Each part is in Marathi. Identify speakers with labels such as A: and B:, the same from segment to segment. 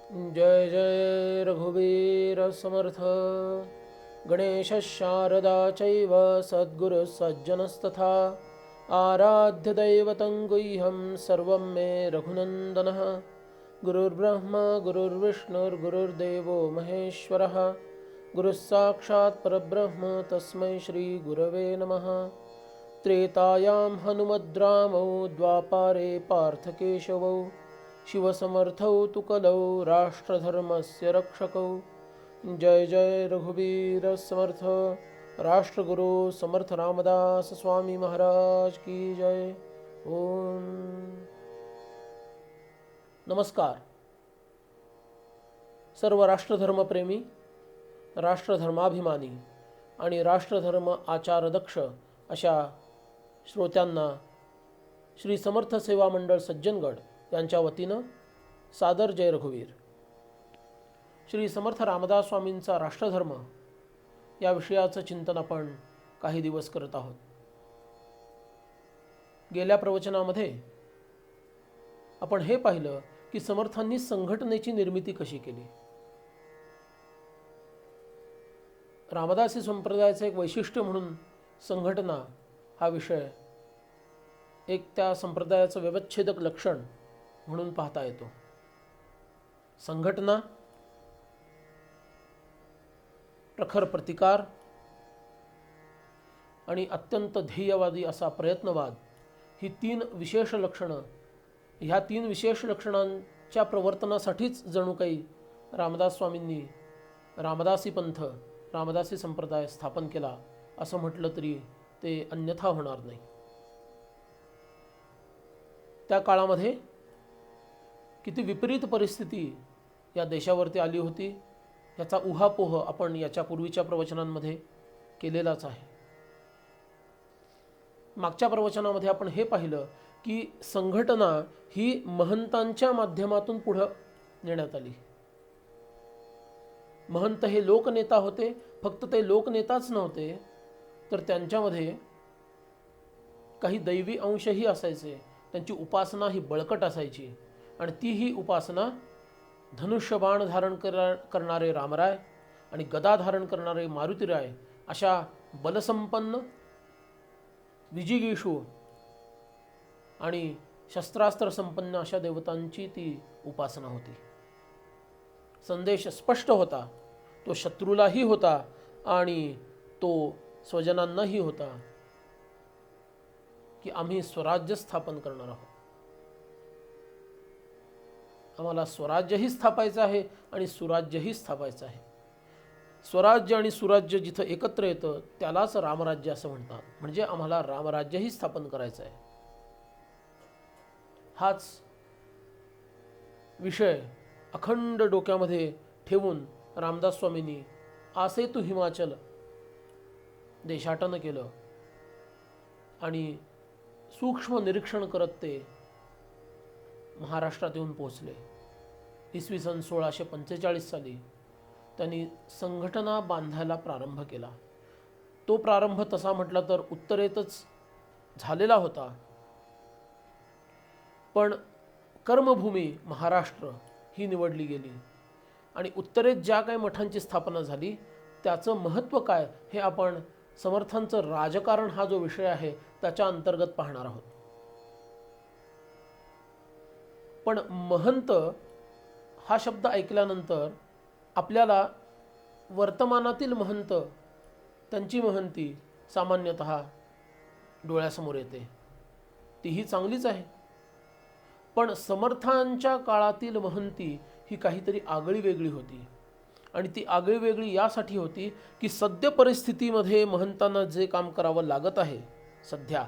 A: जय जय रघुवीर समर्थ। गणेश शारदा चैव सद्गुरु सज्जनस्तथा आराध्य दैवतं गुह्यं सर्वं मे रघुनन्दनः। गुरुर्ब्रह्मा गुरुर्विष्णुर्गुरुर्देवो महेश्वरः। गुरुः साक्षात् परब्रह्म तस्मै श्रीगुरवे नमः। त्रेतायां हनुमद्रामौ द्वापारे पार्थकेशवौ शिवसमर्थौ तु कलौ राष्ट्रधर्मस्य रक्षकौ। जय जय रघुवीर समर्थ। राष्ट्रगुरु समर्थ रामदास स्वामी महाराज की जय। ओम नमस्कार। सर्व राष्ट्रधर्मप्रेमी, राष्ट्रधर्माभिमानी आणि राष्ट्रधर्म आचारदक्ष अशा श्रोत्यांना श्री समर्थ सेवा मंडळ सज्जनगड यांच्या वतीनं सादर जय रघुवीर। श्री समर्थ रामदास स्वामींचा राष्ट्रधर्म या विषयाचं चिंतन आपण काही दिवस करत आहोत। गेल्या प्रवचनामध्ये आपण हे पाहिलं की समर्थांनी संघटनेची निर्मिती कशी केली। रामदासी संप्रदायाचं एक वैशिष्ट्य म्हणून संघटना हा विषय एक त्या संप्रदायाचं व्यवच्छेदक लक्षण म्हणून पाहता येतो। संघटना, प्रखर प्रतिकार आणि अत्यंत ध्येयवादी असा प्रयत्नवाद ही तीन विशेष लक्षणं, ह्या तीन विशेष लक्षणांच्या प्रवर्तनासाठीच जणू काही रामदास स्वामींनी रामदासी पंथ, रामदासी संप्रदाय स्थापन केला असं म्हटलं तरी ते अन्यथा होणार नाही। त्या काळामध्ये किती विपरीत परिस्थिती या देशावरती आली होती याचा उहापोह आपण याच्या पूर्वीच्या प्रवचनांमध्ये केलेलाच आहे। मागच्या प्रवचनामध्ये आपण हे पाहिलं की संघटना ही महंतांच्या माध्यमातून पुढे नेण्यात आली। महंत हे लोकनेता होते, फक्त ते लोकनेताच नव्हते तर त्यांच्यामध्ये काही दैवी अंशही असायचे। त्यांची उपासना ही बळकट असायची आणि ती ही उपासना धनुष्यबाण धारण करणारे रामराय आणि गदा धारण करणारे मारुतीराय अशा बलसंपन्न, विजिगीषू आणि शस्त्रास्त्र संपन्न अशा देवतांची ती उपासना होती। संदेश स्पष्ट होता, तो शत्रूलाही होता आणि तो स्वजनांनाही होता की आम्ही स्वराज्य स्थापन करणार आहोत। आम्हाला स्वराज्यही स्थापायचं आहे आणि सुराज्यही स्थापायचं आहे। स्वराज्य आणि सुराज्य जिथं एकत्र येतं त्यालाच रामराज्य असं म्हणतात, म्हणजे आम्हाला रामराज्यही स्थापन करायचं आहे। हाच विषय अखंड डोक्यामध्ये ठेवून रामदास स्वामींनी आसेतु हिमाचल देशाटन केलं आणि सूक्ष्म निरीक्षण करत ते महाराष्ट्रात येऊन पोहोचले। इसवी सन 1645 साली त्यांनी संघटना बांधायला प्रारंभ केला। तो प्रारंभ तसा म्हटला तर उत्तरेतच झालेला होता, पण कर्मभूमी महाराष्ट्र ही निवडली गेली आणि उत्तरेत ज्या काही मठांची स्थापना झाली त्याचं महत्त्व काय हे आपण समर्थांचं राजकारण हा जो विषय आहे त्याच्या अंतर्गत पाहणार आहोत। पण महंत हा शब्द ऐकल्यानंतर आपल्याला वर्तमानातील महंत, त्यांची महंती सामान्यतः डोळ्यासमोर येते, तीही चांगलीच आहे। पण समर्थांच्या काळातील महंती ही काहीतरी आगळी वेगळी होती आणि ती आगळी वेगळी यासाठी होती की सद्य परिस्थितीमध्ये महंतांना जे काम करावं लागत आहे सध्या,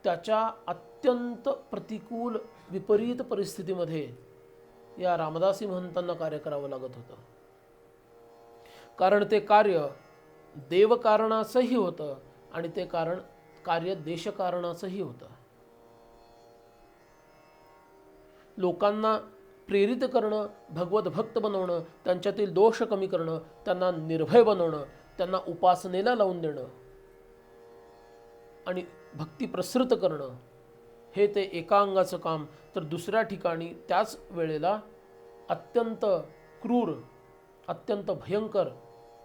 A: त्याच्या अत्यंत प्रतिकूल विपरीत परिस्थितीमध्ये या रामदासी महंतांना कार्य करावं लागत होतं। कारण ते कार्य देवकारणाचंही होतं आणि ते कार्य देशकारणाचंही होतं। लोकांना प्रेरित करणं, भगवत भक्त बनवणं, त्यांच्यातील दोष कमी करणं, त्यांना निर्भय बनवणं, त्यांना उपासनेला लावून देणं आणि भक्ती प्रसृत करणं, हे ते एका अंगाचं काम, तर दुसऱ्या ठिकाणी त्याच वेळेला अत्यंत क्रूर, अत्यंत भयंकर,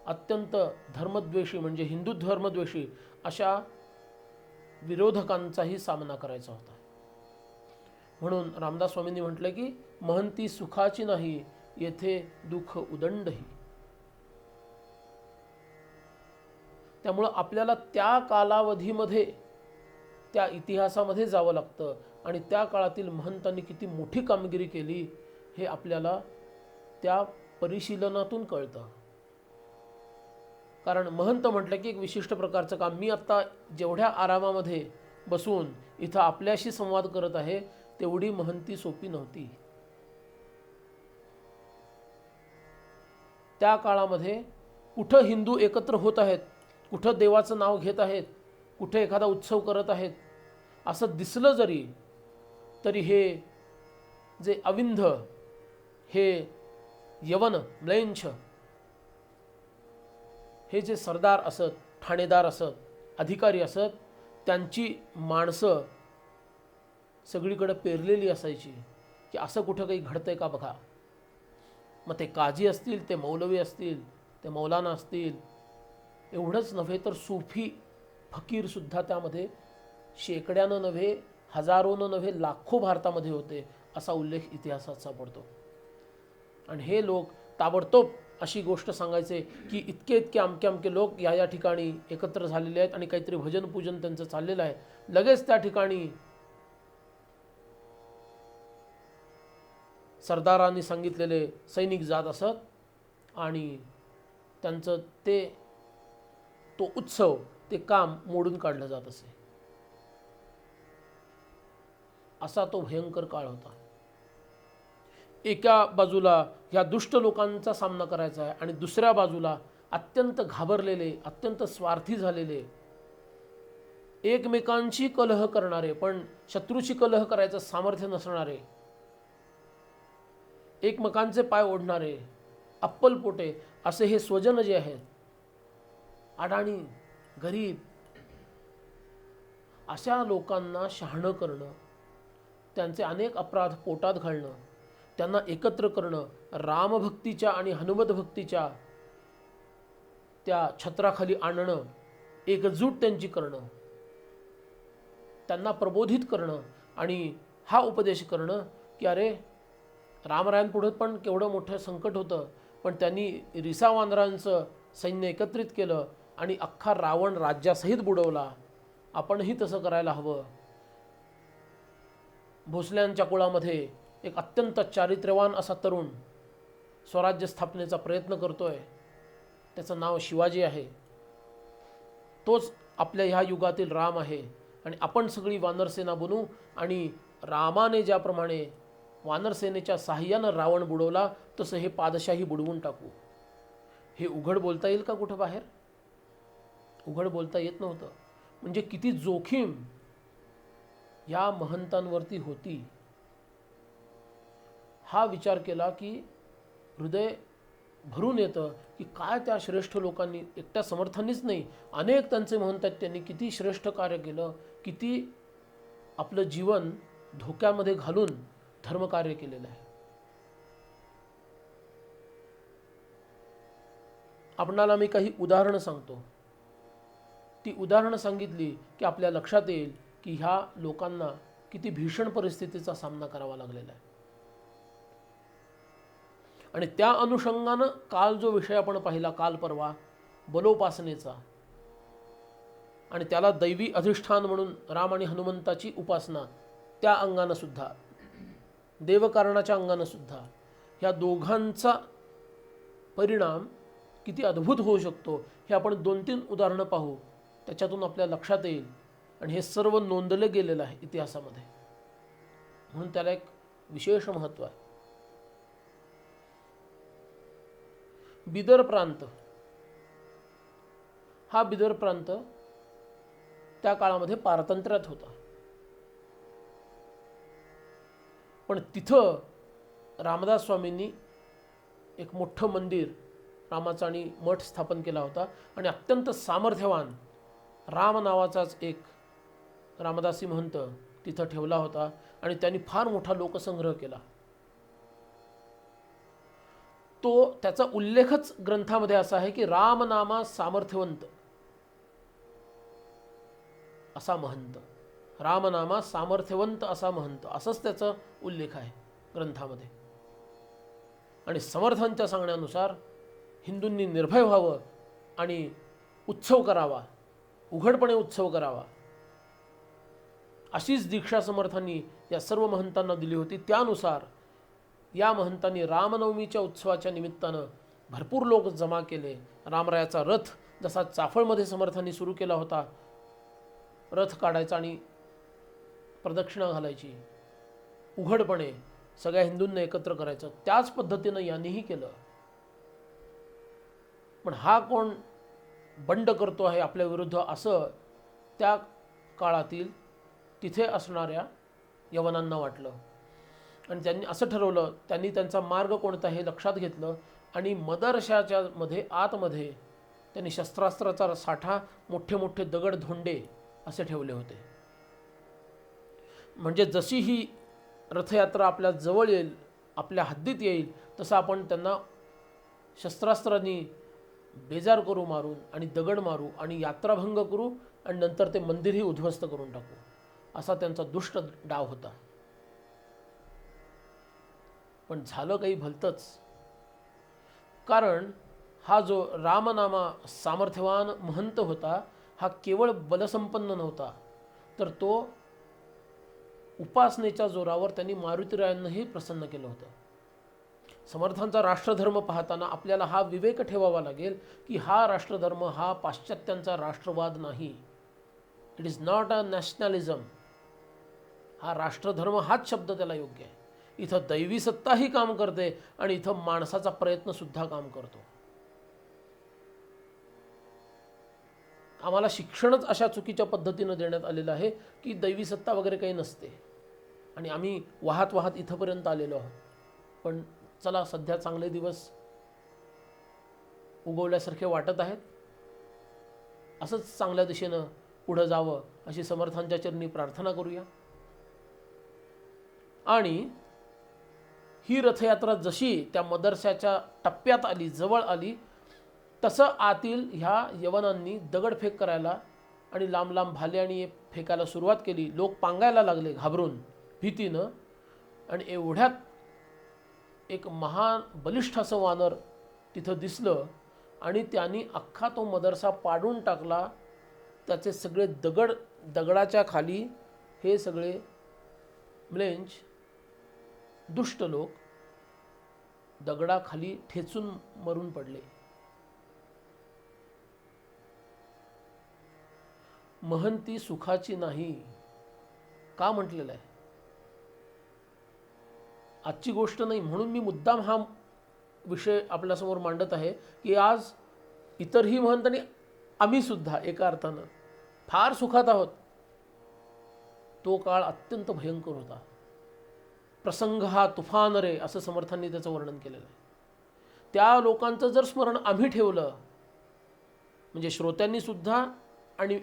A: अत्यंत धर्मद्वेषी म्हणजे हिंदू धर्मद्वेषी अशा विरोधकांचाही सामना करायचा होता. म्हणून रामदास स्वामींनी म्हटलं की महंती सुखाची नाही, येथे दुःख उदंडही. त्यामुळं आपल्याला त्या कालावधीमध्ये, त्या इतिहासामध्ये जावं लागतं आणि त्या काळातील महंतांनी किती मोठी कामगिरी केली हे आपल्याला त्या परिशीलनातून कळतं. कारण महंत म्हटलं की एक विशिष्ट प्रकारचं काम. मी आत्ता जेवढ्या आरामामध्ये बसून इथं आपल्याशी संवाद करत आहे तेवढी महंती सोपी नव्हती. त्या काळामध्ये कुठं हिंदू एकत्र होत आहेत, कुठं देवाचं नाव घेत आहेत, कुठे एखादा उत्सव करत आहेत असं दिसलं जरी तरी हे जे अविंध, हे यवन म्लेंछ, हे जे सरदार असत, ठाणेदार असत, अधिकारी असत, त्यांची माणसं सगळीकडे पेरलेली असायची की असं कुठं काही घडतंय का बघा. मग ते काजी असतील, ते मौलवी असतील, ते मौलाना असतील, एवढंच नव्हे तर सूफी फकीरसुद्धा त्यामध्ये शेकड्यानं नव्हे, हजारोनं नव्हे, लाखो भारतामध्ये होते असा उल्लेख इतिहासात सापडतो. आणि हे लोक ताबडतोब अशी गोष्ट सांगायचे की इतके इतके अमके अमके लोक या ठिकाणी एकत्र झालेले आहेत आणि काहीतरी भजन पूजन त्यांचं चाललेलं आहे. लगेच त्या ठिकाणी सरदारांनी सांगितलेले सैनिक जात असत आणि त्यांचं तो उत्सव, ते काम मोडून काढलं जात असे. असा तो भयंकर काळ होता. एका बाजूला ह्या दुष्ट लोकांचा सामना करायचा आहे आणि दुसऱ्या बाजूला अत्यंत घाबरलेले, अत्यंत स्वार्थी झालेले, एकमेकांशी कलह करणारे पण शत्रूशी कलह करायचं सामर्थ्य नसणारे, एकमेकांचे पाय ओढणारे, अप्पलपोटे असे हे स्वजन जे आहेत, अडाणी, गरीब, अशा लोकांना शहाणं करणं, त्यांचे अनेक अपराध पोटात घालणं, त्यांना एकत्र करणं, रामभक्तीच्या आणि हनुमत भक्तीच्या त्या छत्राखाली आणणं, एकजूट त्यांची करणं, त्यांना प्रबोधित करणं आणि हा उपदेश करणं की अरे रामरायांपुढे पण केवढं मोठं संकट होतं, पण त्यांनी रिसा वानरांचं सैन्य एकत्रित केलं आणि अख्खा रावण राज्यासहित बुडवला. आपणही तसं करायला हवं. भोसल्यांच्या कुळामध्ये एक अत्यंत चारित्र्यवान असा तरुण स्वराज्य स्थापनेचा प्रयत्न करतोय, त्याचं नाव शिवाजी आहे. तोच आपल्या ह्या युगातील राम आहे आणि आपण सगळी वानरसेना बनू आणि रामाने ज्याप्रमाणे वानरसेनेच्या साह्यानं रावण बुडवला तसं हे पादशाही बुडवून टाकू. हे उघड बोलता येईल का कुठं बाहेर? उघड बोलता येत नव्हतं. म्हणजे किती जोखीम या महंतांवरती होती हा विचार केला की हृदय भरून येतं की काय त्या श्रेष्ठ लोकांनी, एकट्या समर्थांनीच नाही, अनेक त्यांचे महंत आहेत, त्यांनी किती श्रेष्ठ कार्य केलं, किती आपलं जीवन धोक्यामध्ये घालून धर्मकार्य केलेलं आहे. आपणाला मी काही उदाहरणं सांगतो. ती उदाहरणं सांगितली की आपल्या लक्षात येईल की ह्या लोकांना किती भीषण परिस्थितीचा सामना करावा लागलेला आहे. आणि त्या अनुषंगानं काल जो विषय आपण पाहिला, काल परवा, बलोपासनेचा, आणि त्याला दैवी अधिष्ठान म्हणून राम आणि हनुमंताची उपासना, त्या अंगानं सुद्धा, देवकारणाच्या अंगानं सुद्धा ह्या दोघांचा परिणाम किती अद्भुत होऊ शकतो हे आपण 2-3 उदाहरणं पाहू. त्याच्यातून आपल्या लक्षात येईल. आणि हे सर्व नोंदलं गेलेलं आहे इतिहासामध्ये, म्हणून त्याला एक विशेष महत्त्व आहे. बिदर प्रांत, हा बिदर प्रांत त्या काळामध्ये पारतंत्र्यात होता. पण तिथं रामदास स्वामींनी एक मोठं मंदिर, रामाचा आणि मठ स्थापन केला होता आणि अत्यंत सामर्थ्यवान राम नावाचाच एक रामदासी महंत तिथं ठेवला होता आणि त्यांनी फार मोठा लोकसंग्रह केला. त्याचा उल्लेखच ग्रंथामध्ये असा आहे की रामनामा सामर्थ्यवंत असा महंत, रामनामा सामर्थ्यवंत असा महंत, असंच त्याचा उल्लेख आहे ग्रंथामध्ये. आणि समर्थांच्या सांगण्यानुसार हिंदूंनी निर्भय व्हावं आणि उत्सव करावा, उघडपणे उत्सव करावा, अशीच दीक्षा समर्थांनी या सर्व महंतांना दिली होती. त्यानुसार या महंतांनी रामनवमीच्या उत्सवाच्या निमित्तानं भरपूर लोक जमा केले. रामरायाचा रथ जसा चाफळमध्ये समर्थांनी सुरू केला होता, रथ काढायचा आणि प्रदक्षिणा घालायची, उघडपणे सगळ्या हिंदूंना एकत्र करायचं, त्याच पद्धतीनं यांनीही केलं. पण हा कोण बंड करतो आहे आपल्या विरुद्ध, असं त्या काळातील तिथे असणाऱ्या यवनांना वाटलं. आणि त्यांनी असं ठरवलं, त्यांनी त्यांचा मार्ग कोणता हे लक्षात घेतलं आणि मदरशाच्या आतमध्ये त्यांनी शस्त्रास्त्राचा साठा, मोठे मोठे दगड धोंडे असे ठेवले होते. म्हणजे जशी ही रथयात्रा आपल्या जवळ येईल, आपल्या हद्दीत येईल, तसं आपण त्यांना शस्त्रास्त्रांनी बेजार करू, मारून आणि दगड मारू आणि यात्राभंग करू आणि नंतर ते मंदिरही उद्ध्वस्त करून टाकू, असा त्यांचा दुष्ट डाव होता. पण झालं काही भलतंच. कारण हा जो रामनामा सामर्थ्यवान महंत होता, हा केवळ बलसंपन्न नव्हता, तर तो उपासनेच्या जोरावर त्यांनी मारुतीरायांनाही प्रसन्न केलं होतं. समर्थांचा राष्ट्रधर्म पाहताना आपल्याला हा विवेक ठेवावा लागेल की हा राष्ट्रधर्म हा पाश्चात्यांचा राष्ट्रवाद नाही. It is not a nationalism. हा राष्ट्रधर्म हाच शब्द त्याला योग्य आहे. इथं दैवी सत्ताही काम करते आणि इथं माणसाचा प्रयत्नसुद्धा काम करतो. आम्हाला शिक्षणच अशा चुकीच्या पद्धतीनं देण्यात आलेलं आहे की दैवी सत्ता वगैरे काही नसते आणि आम्ही वाहत वाहत इथंपर्यंत आलेलो आहोत. पण चला, सध्या चांगले दिवस उगवल्यासारखे वाटत आहेत. असंच चांगल्या दिशेनं पुढं जावं अशी समर्थांच्या चरणी प्रार्थना करूया. आणि ही रथयात्रा जशी त्या मदरशाच्या टप्प्यात आली, जवळ आली, तसं आतील ह्या यवनांनी दगडफेक करायला आणि लांब लांब भाले आणि फेकायला सुरुवात केली. लोक पांगायला लागले घाबरून, भीतीनं. आणि एवढ्यात एक महान बलिष्ठ असं वानर तिथं दिसलं आणि त्यांनी अख्खा तो मदरसा पाडून टाकला. त्याचे सगळे दगडाच्या खाली हे सगळे म्लेंच दुष्ट लोक दगडाखाली ठेचून मरून पडले. महंती सुखाची नाही का म्हटलेलं आहे. आजची गोष्ट नाही, म्हणून मी मुद्दाम हा विषय आपल्यासमोर मांडत आहे की आज इतरही महंत आणि आम्ही सुद्धा एका अर्थानं फार सुखात आहोत. तो काळ अत्यंत भयंकर होता. प्रसंग हा तुफान रे, असं समर्थांनी त्याचं वर्णन केलेलं आहे. त्या लोकांचं जर स्मरण आम्ही ठेवलं, म्हणजे श्रोत्यांनी सुद्धा आणि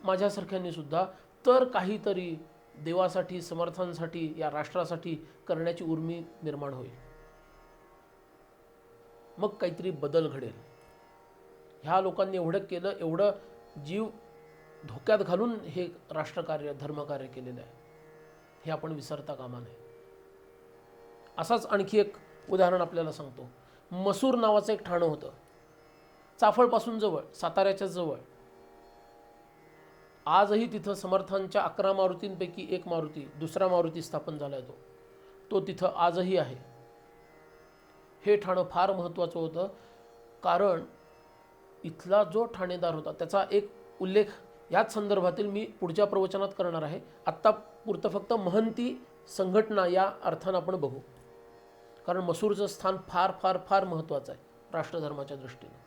A: माझ्यासारख्यांनी सुद्धा, तर काहीतरी देवासाठी, समर्थांसाठी, या राष्ट्रासाठी करण्याची उर्मी निर्माण होईल. मग काहीतरी बदल घडेल. ह्या लोकांनी एवढं केलं, एवढं जीव धोक्यात घालून हे राष्ट्रकार्य, धर्मकार्य केलेलं आहे, हे आपण विसरता कामा नये. असाच आणखी एक उदाहरण आपल्याला सांगतो. मसूर नावाचं एक ठाणं होतं, चाफळपासून जवळ, साताऱ्याच्या जवळ. आजही तिथं समर्थांच्या 11 मारुतींपैकी एक मारुती, दुसरा मारुती स्थापन झाला आहे. तो तिथं आजही आहे. हे ठाणं फार महत्त्वाचं होतं, कारण इथला जो ठाणेदार होता त्याचा एक उल्लेख याच संदर्भातील मी पुढच्या प्रवचनात करणार आहे. आत्ता पुरतं फक्त महंती संघटना या अर्थानं आपण बघू, कारण मसूरचं स्थान फार फार फार महत्त्वाचं आहे राष्ट्रधर्माच्या दृष्टीने.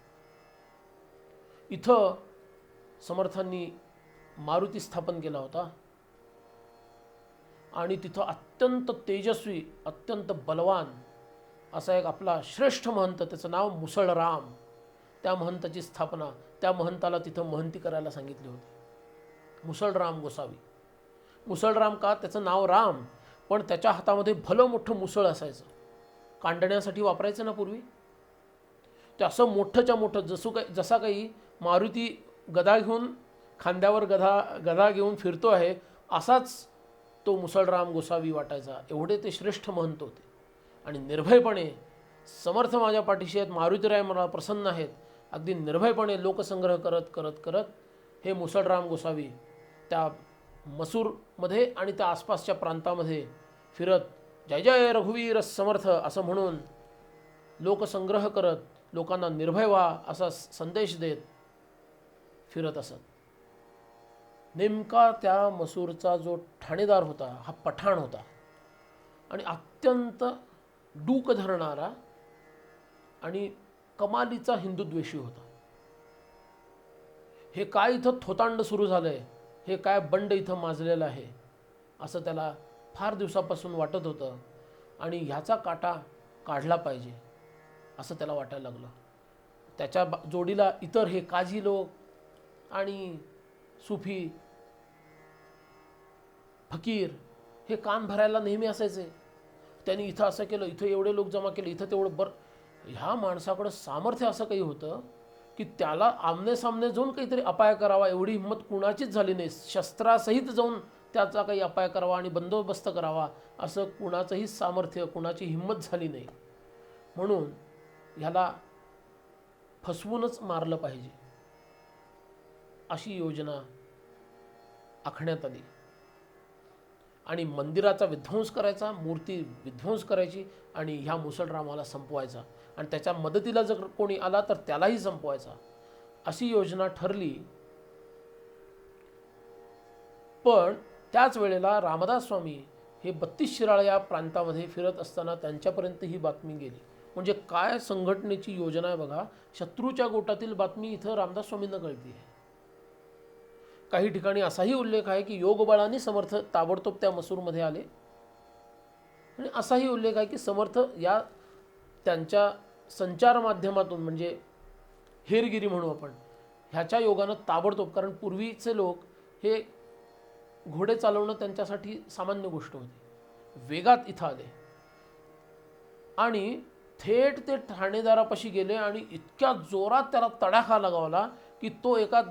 A: इथं समर्थांनी मारुती स्थापन केला होता आणि तिथं अत्यंत तेजस्वी, अत्यंत बलवान असा एक आपला श्रेष्ठ महंत, त्याचं नाव मुसळराम, त्या महंताची स्थापना, त्या महंताला तिथं महंती करायला सांगितली होती. मुसळराम गोसावी. मुसळराम का? त्याचं नाव राम, पण त्याच्या हातामध्ये भलं मोठं मुसळ असायचं, कांडण्यासाठी वापरायचं ना पूर्वी. ते असं मोठंच्या मोठं जसा काही मारुती गदा घेऊन खांद्यावर गदा घेऊन फिरतो आहे असाच तो मुसळराम गोसावी वाटायचा. एवढे ते श्रेष्ठ महंत होते आणि निर्भयपणे समर्थ माझ्या पाठीशी आहेत, मारुतीराय मला प्रसन्न आहेत, अगदी निर्भयपणे लोकसंग्रह करत करत करत हे मुसळराम गोसावी त्या मसूरमध्ये आणि त्या आसपासच्या प्रांतामध्ये फिरत जय जय रघुवीर समर्थ असं म्हणून लोकसंग्रह करत लोकांना निर्भय व्हा असा संदेश देत फिरत असत. नेमका त्या मसूरचा जो ठाणेदार होता हा पठाण होता आणि अत्यंत डूक धरणारा आणि कमालीचा हिंदुद्वेषी होता. हे काय इथं थोतांड सुरू झालं आहे, हे काय बंड इथं माजलेलं आहे असं त्याला फार दिवसापासून वाटत होतं आणि ह्याचा काटा काढला पाहिजे असं त्याला वाटायला लागलं. त्याच्या जोडीला इतर हे काझी लोक आणि सुफी फकीर हे कान भरायला नेहमी असायचे. त्यांनी इथं असं केलं, इथं एवढे लोक जमा केले, इथं तेवढं ह्या माणसाकडं सामर्थ्य असं काही होतं की त्याला आमने सामने जाऊन काहीतरी अपाय करावा एवढी हिंमत कुणाचीच झाली नाही. शस्त्रासहित जाऊन त्याचा काही अपाय करावा आणि बंदोबस्त करावा असं कुणाचंही सामर्थ्य कुणाची हिंमत झाली नाही. म्हणून ह्याला फसवूनच मारलं पाहिजे अशी योजना आखण्यात आली आणि मंदिराचा विध्वंस करायचा, मूर्ती विध्वंस करायची आणि ह्या मुसळरामाला संपवायचा आणि त्याच्या मदतीला जर कोणी आला तर त्यालाही संपवायचा अशी योजना ठरली. पण त्याच वेळेला रामदास स्वामी हे 32 शिराळ या प्रांतामध्ये फिरत असताना त्यांच्यापर्यंत ही बातमी गेली. म्हणजे काय संघटनेची योजना आहे बघा. शत्रूच्या गोटातील बातमी इथं रामदास स्वामींना कळती आहे. काही ठिकाणी असाही उल्लेख आहे की योगबळाने समर्थ ताबडतोब त्या मसूरमध्ये आले आणि असाही उल्लेख आहे की समर्थ या त्यांच्या संचार माध्यमातून म्हणजे हेरगिरी म्हणू आपण ह्याच्या योगानं ताबडतोब, कारण पूर्वीचे लोक हे घोडे चालवणं त्यांच्यासाठी सामान्य गोष्ट होती, वेगात इथं आले आणि थेट ते ठाणेदारापाशी गेले आणि इतक्या जोरात त्याला तडाखा लगावला की तो एका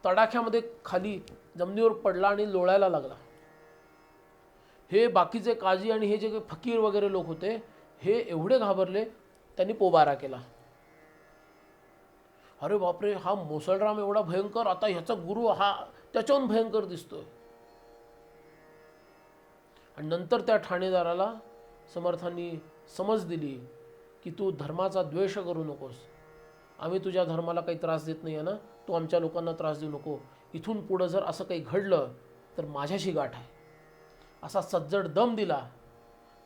A: तडाख्यामध्ये खाली जमिनीवर पडला आणि लोळायला लागला. हे बाकीचे काजी आणि हे जे फकीर वगैरे लोक होते हे एवढे घाबरले, त्यांनी पोबारा केला. अरे बापरे, हा मुसळराम एवढा भयंकर, आता ह्याचा गुरु हा त्याच्याहून भयंकर दिसतोय. आणि नंतर त्या ठाणेदाराला समर्थांनी समज दिली की तू धर्माचा द्वेष करू नकोस, आम्ही तुझ्या धर्माला काही त्रास देत नाही आहे ना, तू आमच्या लोकांना त्रास देऊ नको, इथून पुढं जर असं काही घडलं तर माझ्याशी गाठ आहे असा सज्जड दम दिला.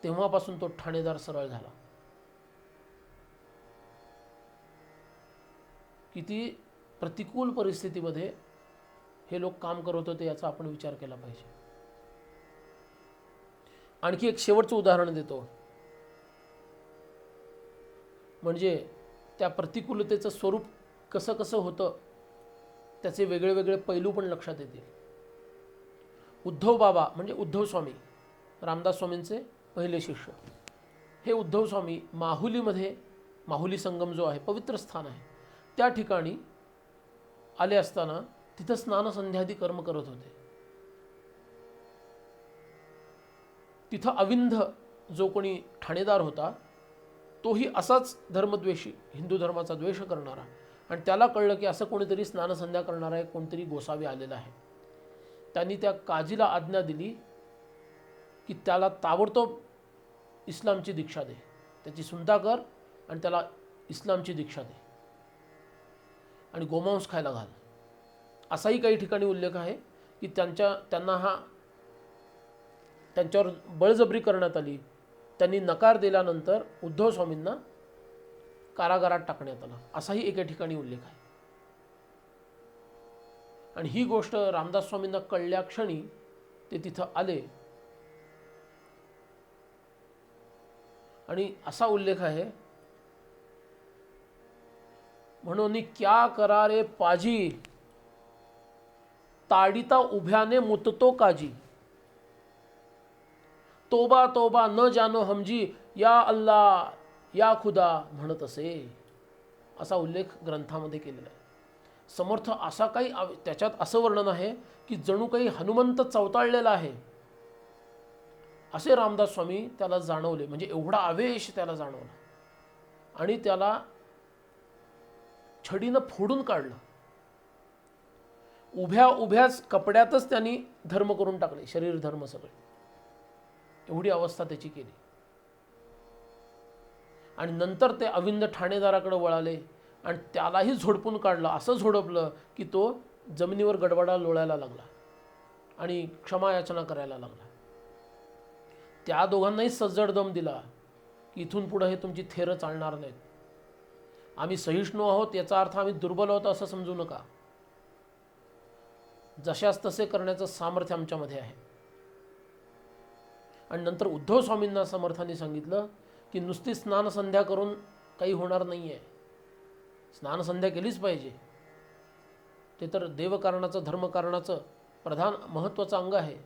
A: तेव्हापासून तो ठाणेदार सरळ झाला. किती प्रतिकूल परिस्थितीमध्ये हे लोक काम करत होते याचा आपण विचार केला पाहिजे. आणखी एक शेवटचं उदाहरण देतो, म्हणजे त्या प्रतिकूलतेचं स्वरूप कसं कसं होतं त्याचे वेगळे वेगळे पैलू पण लक्षात येतील. उद्धव बाबा म्हणजे उद्धव स्वामी, रामदास स्वामींचे पहिले शिष्य, हे उद्धव स्वामी माहुलीमध्ये, माहुली संगम जो आहे पवित्र स्थान आहे त्या ठिकाणी आले असताना तिथं स्नानसंध्यादी कर्म करत होते. तिथं अविंध जो कोणी ठाणेदार होता तोही असाच धर्मद्वेषी, हिंदू धर्माचा द्वेष करणारा, आणि त्याला कळलं की असं कोणीतरी स्नानसंध्या करणारा आहे, कोणतरी गोसावी आलेला आहे. त्यांनी त्या काजीला आज्ञा दिली की त्याला ताबडतोब इस्लामची दीक्षा दे, त्याची सुनता कर आणि त्याला इस्लामची दीक्षा दे आणि गोमांस खायला घाल. असाही काही ठिकाणी उल्लेख आहे की त्यांना त्यांच्यावर बळजबरी करण्यात आली. त्यांनी नकार दिल्यानंतर उद्धव स्वामींना कारागारात टाकण्यात आलं, असाही एका ठिकाणी उल्लेख आहे. आणि ही गोष्ट रामदास स्वामींना कळल्या क्षणी ते तिथं आले आणि असा उल्लेख आहे, म्हणून क्या करा रे पाजी, ताडिता उभ्याने मुततो काजी, तोबा तोबा न जानो हमजी, या अल्लाह या खुदा म्हणत असे. असा उल्लेख ग्रंथामध्ये केलेला आहे. समर्थ असा काही त्याच्यात असं वर्णन आहे की जणू काही हनुमंत चवताळलेला आहे असे रामदास स्वामी त्याला जाणवले. म्हणजे एवढा आवेश त्याला जाणवला आणि त्याला छडीनं फोडून काढलं. उभ्या उभ्याच कपड्यातच त्यांनी धर्म करून टाकले, शरीर धर्म सगळे. एवढी अवस्था त्याची केली. आणि नंतर ते अविंद ठाणेदाराकडे वळाले आणि त्यालाही झोडपून काढलं. असं झोडपलं की तो जमिनीवर गडबडा लोळायला लागला आणि क्षमायाचना करायला लागला. त्या दोघांनाही सज्जड दम दिला की इथून पुढे हे तुमची थेरं चालणार नाहीत. आम्ही सहिष्णू आहोत याचा अर्थ आम्ही दुर्बल आहोत असं समजू नका. जशास तसे करण्याचं सामर्थ्य आमच्यामध्ये आहे. आणि नंतर उद्धव स्वामींना समर्थांनी सांगितलं की नुसती स्नानसंध्या करून काही होणार नाही आहे. स्नानसंध्या केलीच पाहिजे. ते तर देवकारणाचं धर्मकारणाचं प्रधान महत्त्वाचं अंग आहे.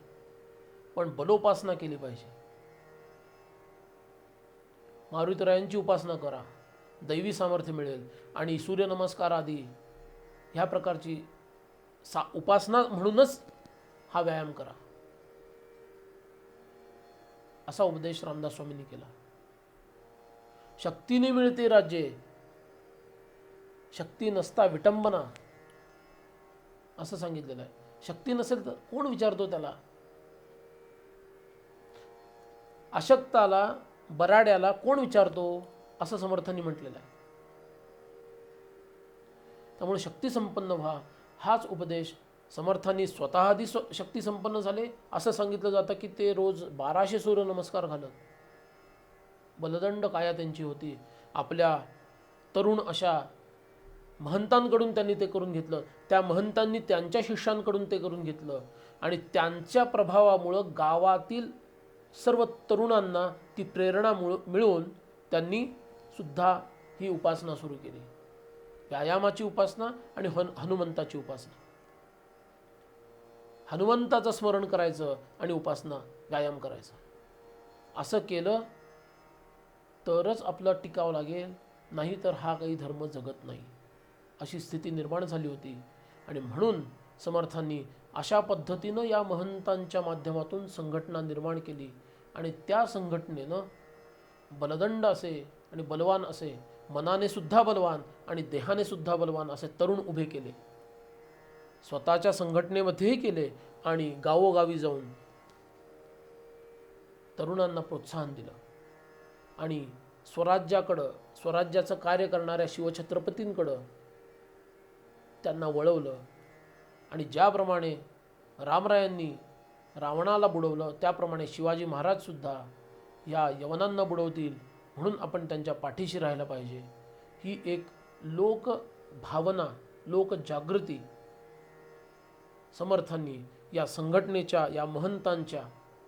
A: पण बलोपासना केली पाहिजे. मारुतीरायांची उपासना करा, दैवी सामर्थ्य मिळेल. आणि सूर्यनमस्कार आदी ह्या प्रकारची उपासना म्हणूनच हा व्यायाम करा, असा उपदेश रामदास स्वामींनी केला. शक्तीने मिळते राज्ये, शक्ती नसता विटंबना असं सांगितलेलं आहे. शक्ती नसेल तर कोण विचारतो त्याला? अशक्ताला बराड्याला कोण विचारतो असं समर्थांनी म्हटलेलं आहे. त्यामुळे शक्ती संपन्न व्हा हाच उपदेश समर्थांनी स्वतः आधी शक्ती संपन्न झाले असं सांगितलं जातं की ते रोज 1200 सूर्यनमस्कार घालत. बलदंड काया त्यांची होती. आपल्या तरुण अशा महंतांकडून त्यांनी ते करून घेतलं. त्या महंतांनी त्यांच्या शिष्यांकडून ते करून घेतलं आणि त्यांच्या प्रभावामुळं गावातील सर्व तरुणांना ती प्रेरणा मिळून त्यांनी सुद्धा ही उपासना सुरू केली. व्यायामाची उपासना आणि हनुमंताची उपासना. हनुमंताचं स्मरण करायचं आणि उपासना व्यायाम करायचा. असं केलं तरच आपलं टिकावं लागेल, नाही तर हा काही धर्म जगत नाही अशी स्थिती निर्माण झाली होती. आणि म्हणून समर्थांनी अशा पद्धतीनं या महंतांच्या माध्यमातून संघटना निर्माण केली आणि त्या संघटनेनं बलदंड असे आणि बलवान असे, मनाने सुद्धा बलवान आणि देहाने सुद्धा बलवान असे तरुण उभे केले. स्वतःच्या संघटनेमध्येही केले आणि गावोगावी जाऊन तरुणांना प्रोत्साहन दिलं आणि स्वराज्याचं कार्य करणाऱ्या शिवछत्रपतींकडं त्यांना वळवलं. आणि ज्याप्रमाणे रामरायांनी रावणाला बुडवलं त्याप्रमाणे शिवाजी महाराज सुद्धा या यवनांना बुडवतील, म्हणून आपण त्यांच्या पाठीशी राहायला पाहिजे. ही एक लोकभावना, लोकजागृती समर्थांनी या संघटनेच्या, या महंतांच्या,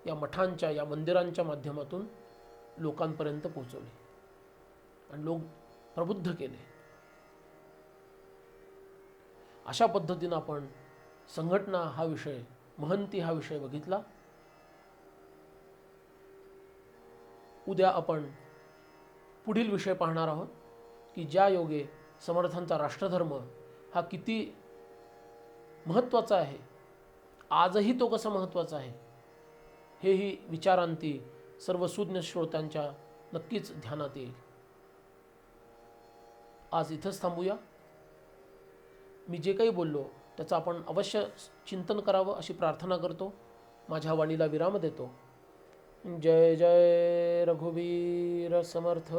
A: या मठांच्या, या मंदिरांच्या माध्यमातून लोकांपर्यंत पोहोचवली आणि लोक प्रबुद्ध केले. अशा पद्धतीनं आपण संघटना हा विषय, महंती हा विषय बघितला. उद्या आपण पुढील विषय पाहणार आहोत की ज्या योगे समर्थांचा राष्ट्रधर्म हा किती महत्त्वाचा आहे, आजही तो कसा महत्त्वाचा आहे, हेही विचारांती सर्व सुज्ञ श्रोत्यांच्या नक्कीच ध्यानात येईल. आज इथंच थांबूया. मी जे काही बोललो त्याचं आपण अवश्य चिंतन करावं अशी प्रार्थना करतो. माझ्या वाणीला विराम देतो. जय जय रघुवीर समर्थ.